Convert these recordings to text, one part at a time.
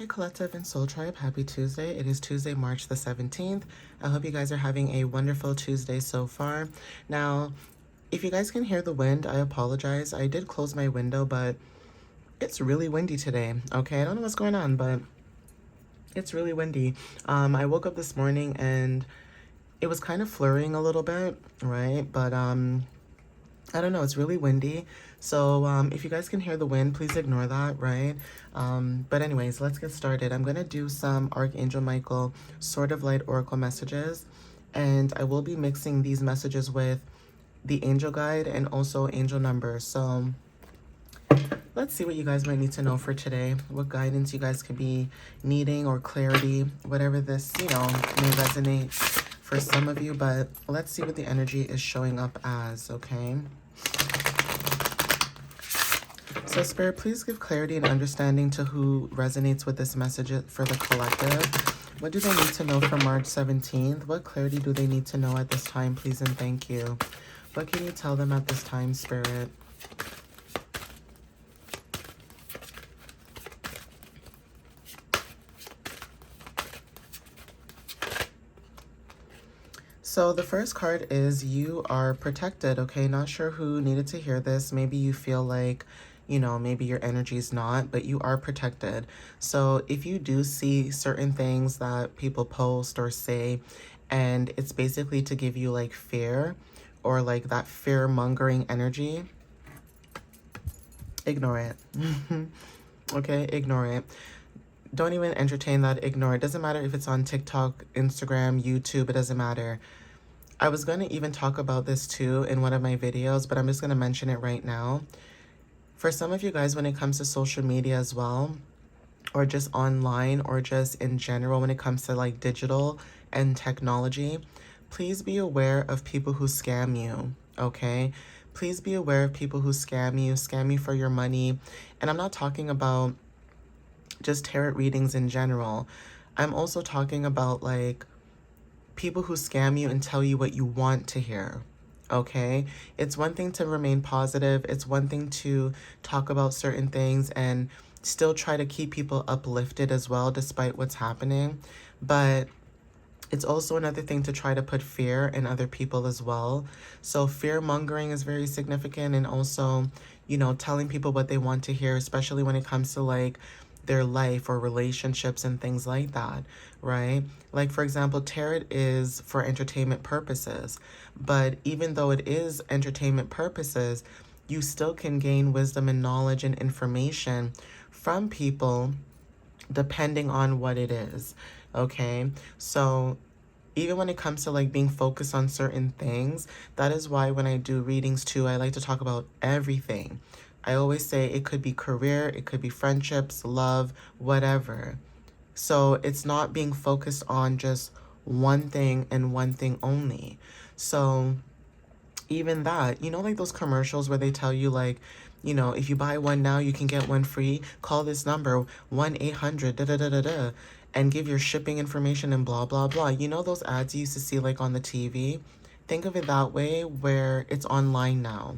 Hey Collective and Soul Tribe, happy Tuesday. It is Tuesday, March the 17th. I hope you guys are having a wonderful Tuesday so far. Now, if you guys can hear the wind, I apologize. I did close my window, but it's really windy today, okay? I don't know what's going on, but it's really windy. I woke up this morning and it was kind of flurrying a little bit, right? But I don't know, it's really windy. So if you guys can hear the wind, please ignore that, right? But anyways, let's get started. I'm going to do some Archangel Michael Sword of Light Oracle messages. And I will be mixing these messages with the angel guide and also angel numbers. So let's see what you guys might need to know for today. What guidance you guys could be needing or clarity, whatever this, may resonate for some of you. But let's see what the energy is showing up as, okay? So Spirit, please give clarity and understanding to who resonates with this message for the collective. What do they need to know for March 17th? What clarity do they need to know at this time, please and thank you? What can you tell them at this time, Spirit? So the first card is you are protected, okay? Not sure who needed to hear this. Maybe you feel like, maybe your energy is not, but you are protected. So if you do see certain things that people post or say, and it's basically to give you like fear or like that fear-mongering energy, ignore it. Okay, ignore it. Don't even entertain that, ignore it. Doesn't matter if it's on TikTok, Instagram, YouTube, it doesn't matter. I was going to even talk about this too in one of my videos, but I'm just going to mention it right now. For some of you guys, when it comes to social media as well, or just online, or just in general, when it comes to like digital and technology, please be aware of people who scam you, okay? Please be aware of people who scam you for your money. And I'm not talking about just tarot readings in general. I'm also talking about like people who scam you and tell you what you want to hear, okay? It's one thing to remain positive. It's one thing to talk about certain things and still try to keep people uplifted as well, despite what's happening. But it's also another thing to try to put fear in other people as well. So fear mongering is very significant, and also, telling people what they want to hear, especially when it comes to like their life or relationships and things like that, right? Like, for example, tarot is for entertainment purposes, but even though it is entertainment purposes, you still can gain wisdom and knowledge and information from people depending on what it is, okay? So even when it comes to like being focused on certain things, that is why when I do readings too, I like to talk about everything. I always say it could be career, it could be friendships, love, whatever. So it's not being focused on just one thing and one thing only. So even that, like those commercials where they tell you like, if you buy one now, you can get one free. Call this number, 1-800 da da da da da, and give your shipping information and blah blah blah. Those ads you used to see like on the TV. Think of it that way, where it's online now.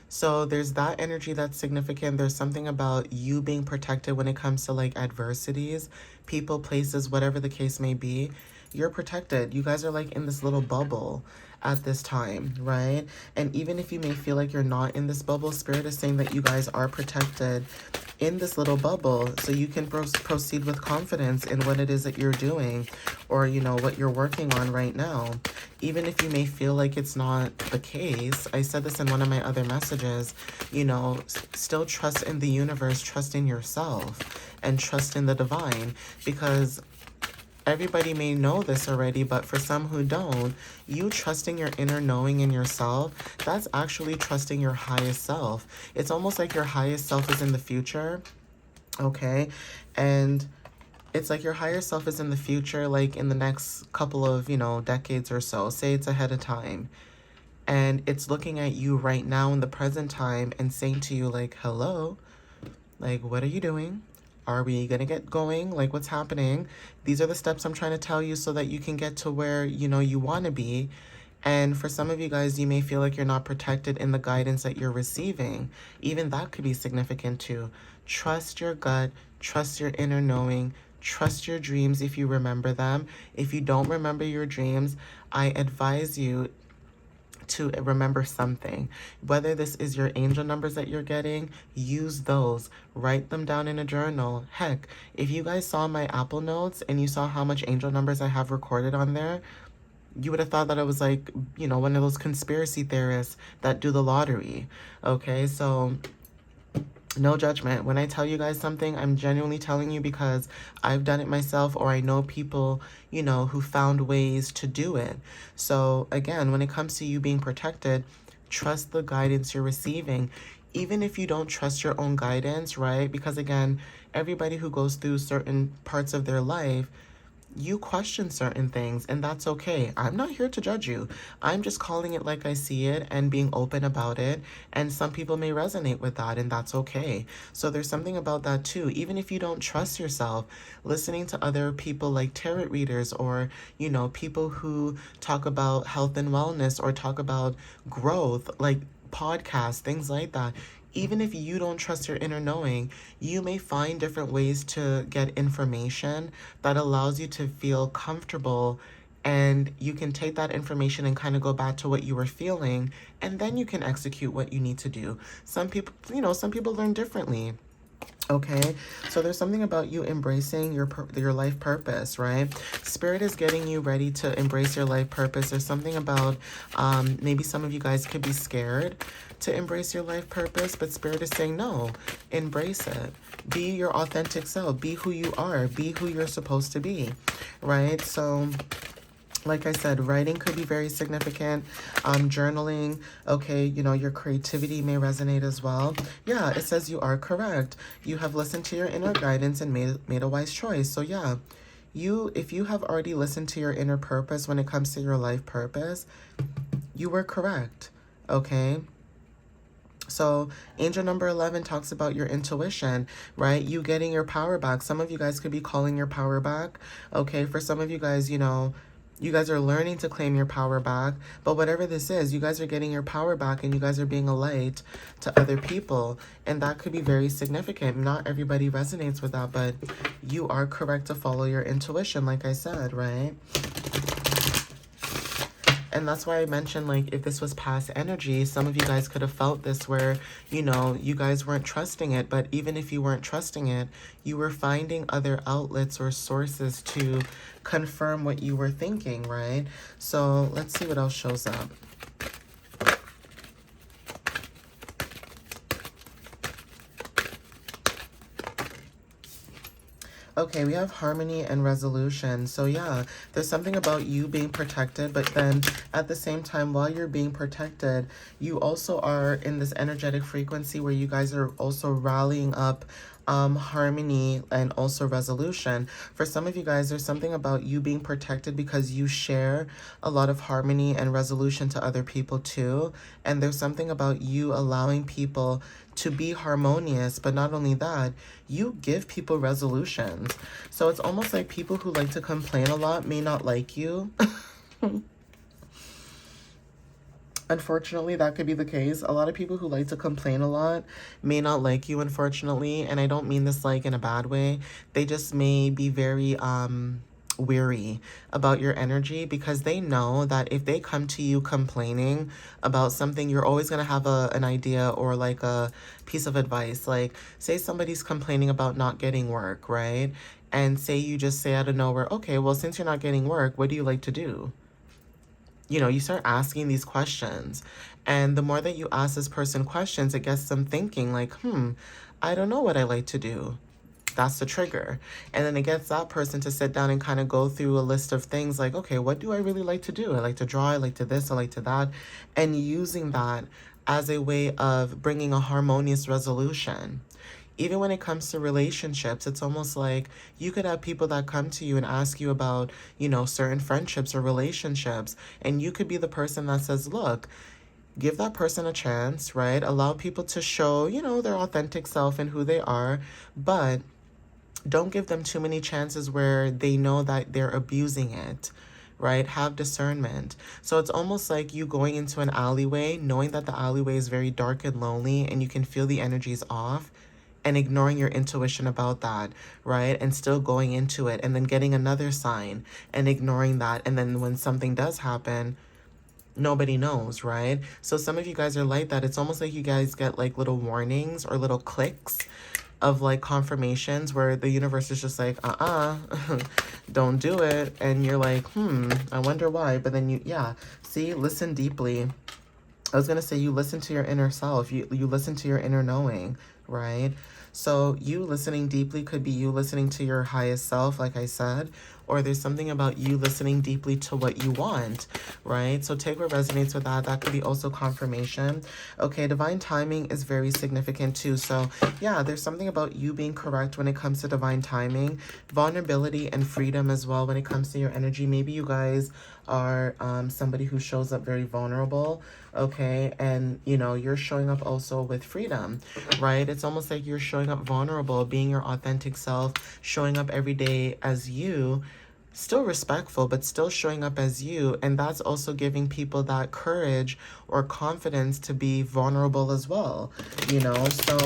So there's that energy that's significant. There's something about you being protected when it comes to like adversities, people, places, whatever the case may be. You're protected. You guys are like in this little bubble at this time, right? And even if you may feel like you're not in this bubble, Spirit is saying that you guys are protected in this little bubble, so you can proceed with confidence in what it is that you're doing, or what you're working on right now. Even if you may feel like it's not the case, I said this in one of my other messages, still trust in the universe, trust in yourself, and trust in the divine, because everybody may know this already, but for some who don't, you trusting your inner knowing in yourself, that's actually trusting your highest self. It's almost like your highest self is in the future, okay? And it's like your higher self is in the future, like in the next couple of, decades or so. Say it's ahead of time. And it's looking at you right now in the present time and saying to you like, hello, like, what are you doing? Are we going to get going? Like, what's happening? These are the steps I'm trying to tell you so that you can get to where, you want to be. And for some of you guys, you may feel like you're not protected in the guidance that you're receiving. Even that could be significant too. Trust your gut, trust your inner knowing, trust your dreams if you remember them. If you don't remember your dreams, I advise you to remember something. Whether this is your angel numbers that you're getting, use those. Write them down in a journal. Heck, if you guys saw my Apple Notes and you saw how much angel numbers I have recorded on there, you would have thought that I was like, you know, one of those conspiracy theorists that do the lottery. Okay, so no judgment. When I tell you guys something, I'm genuinely telling you because I've done it myself, or I know people, you know, who found ways to do it. So again, when it comes to you being protected, trust the guidance you're receiving. Even if you don't trust your own guidance, right? Because again, everybody who goes through certain parts of their life, you question certain things, and that's okay. I'm not here to judge you. I'm just calling it like I see it and being open about it. And some people may resonate with that, and that's okay. So there's something about that too. Even if you don't trust yourself, listening to other people like tarot readers, or, you know, people who talk about health and wellness or talk about growth, like podcasts, things like that. Even if you don't trust your inner knowing, you may find different ways to get information that allows you to feel comfortable, and you can take that information and kind of go back to what you were feeling, and then you can execute what you need to do. Some people, you know, some people learn differently. Okay, so there's something about you embracing your life purpose, right? Spirit is getting you ready to embrace your life purpose. There's something about maybe some of you guys could be scared to embrace your life purpose, but Spirit is saying no, embrace it. Be your authentic self. Be who you are. Be who you're supposed to be, right? So like I said, writing could be very significant. Journaling, okay, you know, your creativity may resonate as well. Yeah, it says you are correct. You have listened to your inner guidance and made a wise choice. So yeah, if you have already listened to your inner purpose when it comes to your life purpose, you were correct, okay? So angel number 11 talks about your intuition, right? You getting your power back. Some of you guys could be calling your power back, okay? For some of you guys, you know, you guys are learning to claim your power back, but whatever this is, you guys are getting your power back, and you guys are being a light to other people, and that could be very significant. Not everybody resonates with that, but you are correct to follow your intuition, like I said, right? And that's why I mentioned, like, if this was past energy, some of you guys could have felt this where, you know, you guys weren't trusting it. But even if you weren't trusting it, you were finding other outlets or sources to confirm what you were thinking, right? So let's see what else shows up. Okay, we have harmony and resolution. So yeah, there's something about you being protected, but then at the same time, while you're being protected, you also are in this energetic frequency where you guys are also rallying up harmony and also resolution. For some of you guys, there's something about you being protected because you share a lot of harmony and resolution to other people too. And there's something about you allowing people to be harmonious, but not only that, you give people resolutions. So it's almost like people who like to complain a lot may not like you. Unfortunately, that could be the case. A lot of people who like to complain a lot may not like you, unfortunately. And I don't mean this like in a bad way. They just may be very weary about your energy, because they know that if they come to you complaining about something, you're always going to have an idea or like a piece of advice. Like, say somebody's complaining about not getting work, right? And say you just say out of nowhere, okay, well, since you're not getting work, what do you like to do? You know, you start asking these questions. And the more that you ask this person questions, it gets them thinking like, I don't know what I like to do. That's the trigger. And then it gets that person to sit down and kind of go through a list of things like, okay, what do I really like to do? I like to draw, I like to this, I like to that. And using that as a way of bringing a harmonious resolution. Even when it comes to relationships, it's almost like you could have people that come to you and ask you about, you know, certain friendships or relationships. And you could be the person that says, look, give that person a chance, right? Allow people to show, you know, their authentic self and who they are. But don't give them too many chances where they know that they're abusing it, right? Have discernment. So it's almost like you going into an alleyway, knowing that the alleyway is very dark and lonely and you can feel the energies off. and ignoring your intuition about that, right? And still going into it, and then getting another sign and ignoring that. And then when something does happen, nobody knows, right? So some of you guys are like that. It's almost like you guys get like little warnings or little clicks of like confirmations where the universe is just like, don't do it. And you're like, I wonder why. But then yeah, see, listen deeply. I was going to say, you listen to your inner self. You listen to your inner knowing, right? So you listening deeply could be you listening to your highest self, like I said, or there's something about you listening deeply to what you want, right? So take what resonates with that. That could be also confirmation. Okay, divine timing is very significant too. So yeah, there's something about you being correct when it comes to divine timing, vulnerability and freedom as well when it comes to your energy. Maybe you guys are somebody who shows up very vulnerable, okay, and you know, you're showing up also with freedom, right? It's almost like you're showing up vulnerable, being your authentic self, showing up every day as you, still respectful, but still showing up as you. And that's also giving people that courage or confidence to be vulnerable as well, you know? So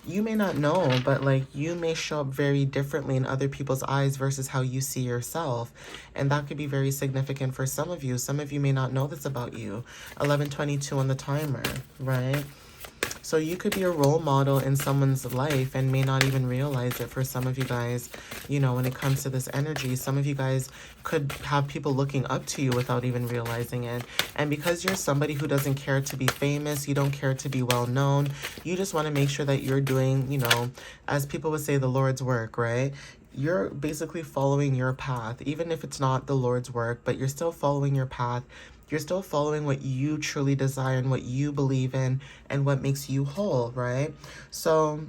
you may not know, but like you may show up very differently in other people's eyes versus how you see yourself. And that could be very significant for some of you. Some of you may not know this about you. 11:22 on the timer, right? So you could be a role model in someone's life and may not even realize it. For some of you guys, you know, when it comes to this energy, some of you guys could have people looking up to you without even realizing it. And because you're somebody who doesn't care to be famous, you don't care to be well known, you just want to make sure that you're doing, you know, as people would say, the Lord's work, right? You're basically following your path, even if it's not the Lord's work, but you're still following your path. You're still following what you truly desire and what you believe in and what makes you whole, right? So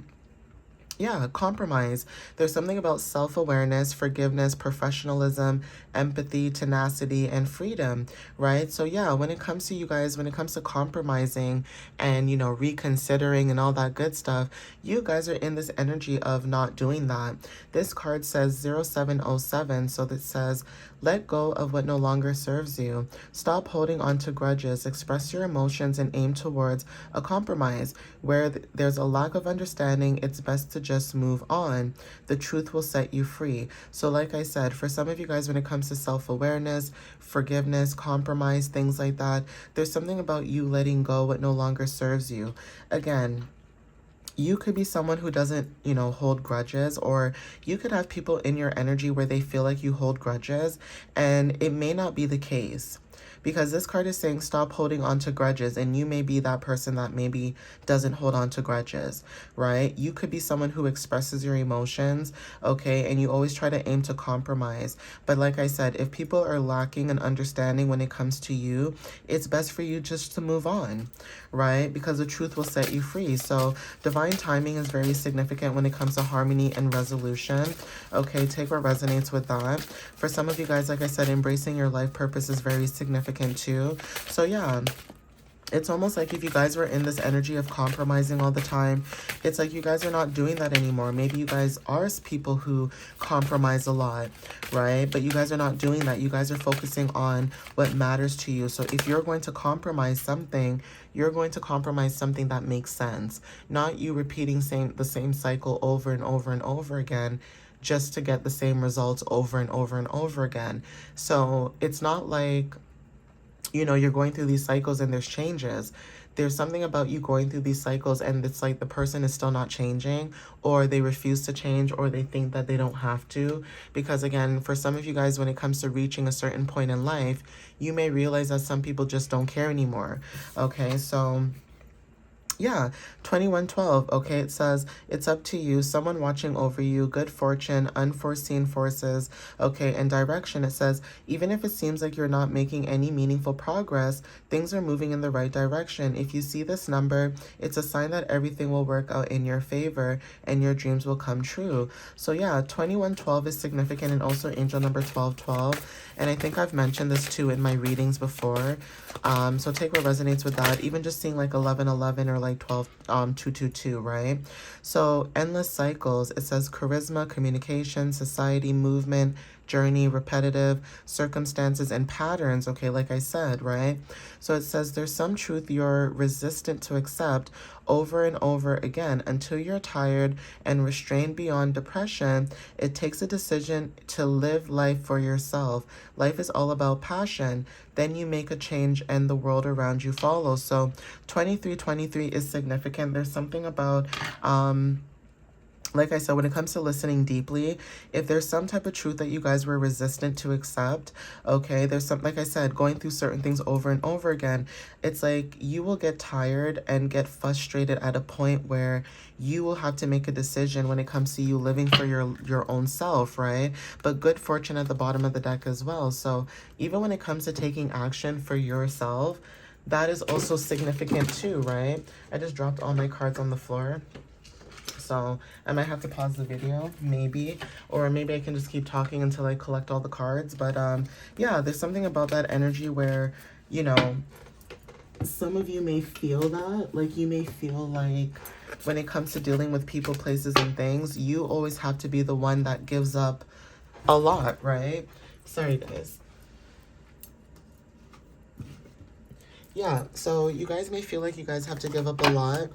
yeah, compromise. There's something about self-awareness, forgiveness, professionalism, empathy, tenacity, and freedom, right? So yeah, when it comes to you guys, when it comes to compromising and, you know, reconsidering and all that good stuff, you guys are in this energy of not doing that. This card says 0707, so that says, let go of what no longer serves you. Stop holding on to grudges. Express your emotions and aim towards a compromise. Where there's a lack of understanding, it's best to just move on. The truth will set you free. So like I said, for some of you guys, when it comes to self-awareness, forgiveness, compromise, things like that, there's something about you letting go what no longer serves you. Again, you could be someone who doesn't, you know, hold grudges, or you could have people in your energy where they feel like you hold grudges, and it may not be the case. Because this card is saying stop holding on to grudges, and you may be that person that maybe doesn't hold on to grudges, right? You could be someone who expresses your emotions, okay, and you always try to aim to compromise. But like I said, if people are lacking an understanding when it comes to you, it's best for you just to move on, right? Because the truth will set you free. So divine timing is very significant when it comes to harmony and resolution. Okay, take what resonates with that. For some of you guys, like I said, embracing your life purpose is very significant too. So yeah, it's almost like if you guys were in this energy of compromising all the time, it's like you guys are not doing that anymore. Maybe you guys are people who compromise a lot, right? But you guys are not doing that. You guys are focusing on what matters to you. So if you're going to compromise something, you're going to compromise something that makes sense. Not you repeating the same cycle over and over and over again just to get the same results over and over and over again. So it's not like, you know, you're going through these cycles and there's changes. There's something about you going through these cycles and it's like the person is still not changing, or they refuse to change, or they think that they don't have to. Because again, for some of you guys, when it comes to reaching a certain point in life, you may realize that some people just don't care anymore. Okay, so yeah, 2112. Okay, it says it's up to you, someone watching over you, good fortune, unforeseen forces. Okay, and direction, it says even if it seems like you're not making any meaningful progress, things are moving in the right direction. If you see this number, it's a sign that everything will work out in your favor and your dreams will come true. So yeah, 2112 is significant, and also angel number 1212. And I think I've mentioned this too in my readings before. So take what resonates with that. Even just seeing like 1111 or like 222, right? So endless cycles. It says charisma, communication, society, movement, journey, repetitive circumstances, and patterns, okay, like I said, right? So it says there's some truth you're resistant to accept over and over again until you're tired and restrained beyond depression. It takes a decision to live life for yourself. Life is all about passion. Then you make a change and the world around you follows. So 2323 is significant. There's something about like I said, when it comes to listening deeply, if there's some type of truth that you guys were resistant to accept, okay, there's some, like I said, going through certain things over and over again, it's like you will get tired and get frustrated at a point where you will have to make a decision when it comes to you living for your own self, right? But good fortune at the bottom of the deck as well. So even when it comes to taking action for yourself, that is also significant too, right? I just dropped all my cards on the floor. So I might have to pause the video, maybe, or maybe I can just keep talking until I collect all the cards. But yeah, there's something about that energy where, you know, some of you may feel that, like you may feel like when it comes to dealing with people, places, and things, you always have to be the one that gives up a lot, right? Sorry, guys. Yeah, so you guys may feel like you guys have to give up a lot.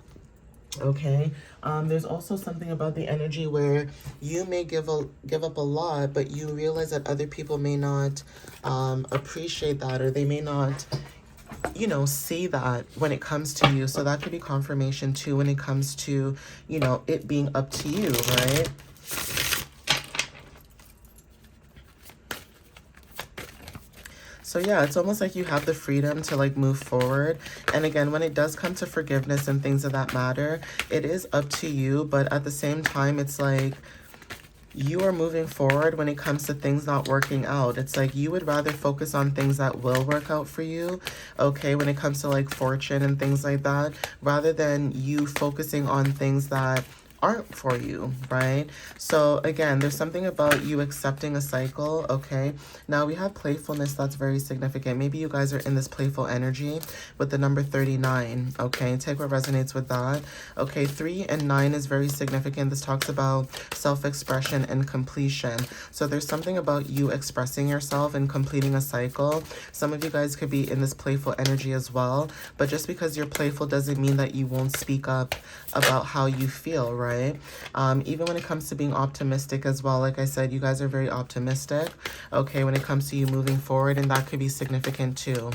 Okay. There's also something about the energy where you may give up a lot, but you realize that other people may not appreciate that, or they may not, you know, see that when it comes to you. So that could be confirmation too when it comes to, you know, it being up to you, right? So yeah, it's almost like you have the freedom to like move forward. And again, when it does come to forgiveness and things of that matter, it is up to you. But at the same time, it's like you are moving forward when it comes to things not working out. It's like you would rather focus on things that will work out for you, okay, when it comes to like fortune and things like that, rather than you focusing on things that aren't for you, right? So again, there's something about you accepting a cycle, okay? Now we have playfulness that's very significant. Maybe you guys are in this playful energy with the number 39, okay? Take what resonates with that. Okay, 3 and 9 is very significant. This talks about self-expression and completion. So there's something about you expressing yourself and completing a cycle. Some of you guys could be in this playful energy as well, but just because you're playful doesn't mean that you won't speak up about how you feel, right? Even when it comes to being optimistic as well, like I said, you guys are very optimistic, okay, when it comes to you moving forward, and that could be significant too.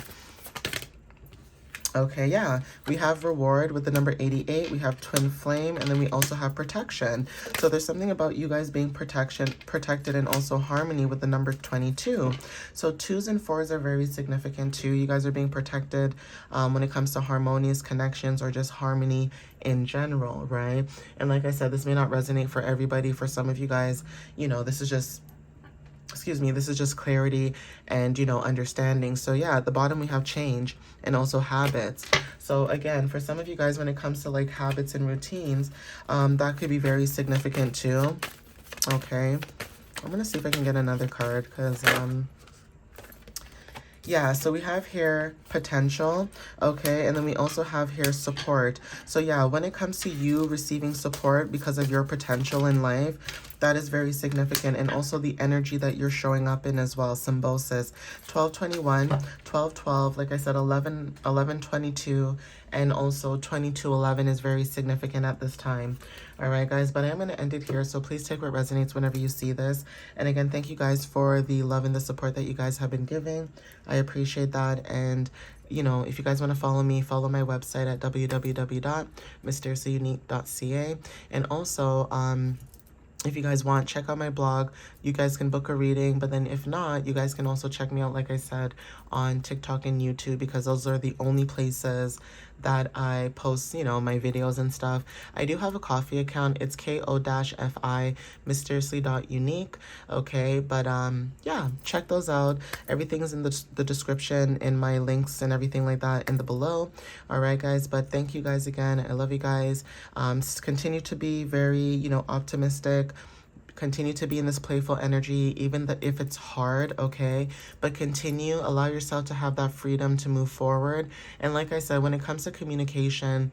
Okay, yeah, we have reward with the number 88, we have twin flame, and then we also have protection. So there's something about you guys being protected and also harmony with the number 22. So 2s and 4s are very significant too. You guys are being protected when it comes to harmonious connections or just harmony in general, right? And like I said, this may not resonate for everybody. For some of you guys, you know, this is just, excuse me, this is just clarity and, you know, understanding. So yeah, at the bottom we have change and also habits. So again, for some of you guys, when it comes to like habits and routines, that could be very significant too. Okay, I'm gonna see if I can get another card because yeah, so we have here potential, okay, and then we also have here support. So yeah, when it comes to you receiving support because of your potential in life, that is very significant. And also the energy that you're showing up in as well, symbiosis. 1221, 1212, like I said, 1122, and also 2211 is very significant at this time. All right, guys, but I'm going to end it here. So please take what resonates whenever you see this. And again, thank you guys for the love and the support that you guys have been giving. I appreciate that. And, you know, if you guys want to follow me, follow my website at www.mysteriouslyunique.ca. And also, if you guys want, check out my blog. You guys can book a reading, but then if not, you guys can also check me out, like I said, on TikTok and YouTube, because those are the only places that I post, you know, my videos and stuff. I do have a coffee account. It's ko-fi mysteriously.unique. Okay, but yeah, check those out. Everything's in the description, in my links and everything like that in the below. All right, guys, but thank you guys again. I love you guys. Continue to be very, you know, optimistic. Continue to be in this playful energy, even if it's hard, okay? But continue, allow yourself to have that freedom to move forward. And like I said, when it comes to communication,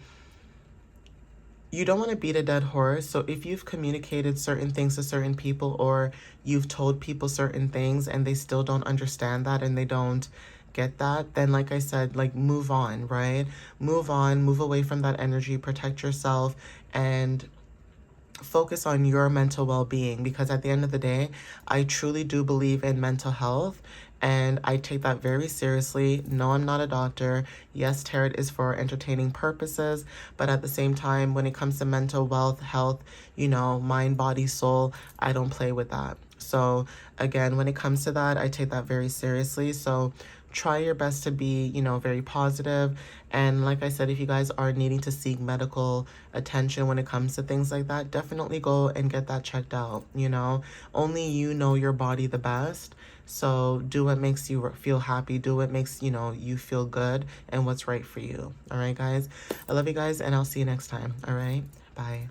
you don't want to beat a dead horse. So if you've communicated certain things to certain people, or you've told people certain things and they still don't understand that and they don't get that, then like I said, like move on, right? Move on, move away from that energy, protect yourself, and focus on your mental well-being, because at the end of the day, I truly do believe in mental health, and I take that very seriously. No, I'm not a doctor. Yes, tarot is for entertaining purposes, but at the same time, when it comes to mental wealth, health, mind, body, soul, I don't play with that. So again, when it comes to that, I take that very seriously. So try your best to be, very positive. And like I said, if you guys are needing to seek medical attention when it comes to things like that, definitely go and get that checked out. Only you know your body the best. So do what makes you feel happy. Do what makes, you feel good and what's right for you. All right, guys. I love you guys, and I'll see you next time. All right. Bye.